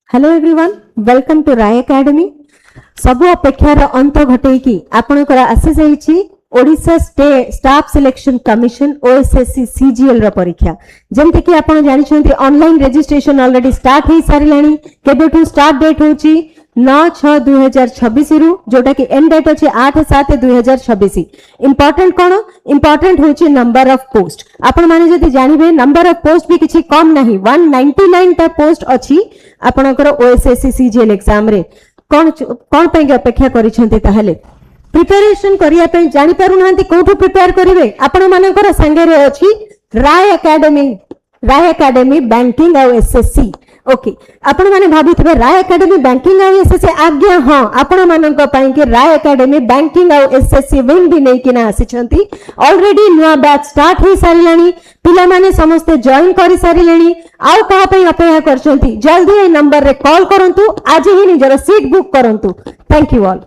Hello everyone, welcome to Rai academy. सब अपेक्षार अंत घटेकी आपणकर आसी जाइछि Odisha staff selection commission OSSC CGL रो परीक्षा। जेमते कि आपण जानिछन्ती ऑनलाइन रजिस्ट्रेशन ऑलरेडी स्टार्ट हे सारिलाणी। केबेठू स्टार्ट डेट होची 9/6/2026 रु, जोटा कि एंड डेट अछि 8/7/2026। इंपोर्टेंट कोन इंपोर्टेंट होची नंबर ऑफ पोस्ट। आपण माने जदि जानिबे नंबर ऑफ पोस्ट भी किछि कम नाही, 199 टा पोस्ट अछि आपणकर ओएसएससी सीजीएल एग्जाम रे। कोन कोन पय अपेक्षा करिसन्ती ताहाले प्रिपरेशन करिया पे जानि पारु नांती कोठु प्रिपेयर करिवे। आपण मानकर संगे रे अछि राय एकेडमी बैंकिंग और एसएससी। ओके, आपण माने भाबिथबे राय एकेडमी बैंकिंग और एसएससी। आज्ञा हां, आपण मानक पय के राय एकेडमी बैंकिंग और एसएससी विन भी नै किना आसिछन्ती। ऑलरेडी नुवा बैच स्टार्ट हे सारिलानी, पिला माने समस्त जॉइन करि सारिलेनी। आउ कहा पय अपेक्षा करछन्ती, जल्दी ए नंबर रे कॉल करंतु, आज ही निजर सीट बुक करंतु। Thank you all.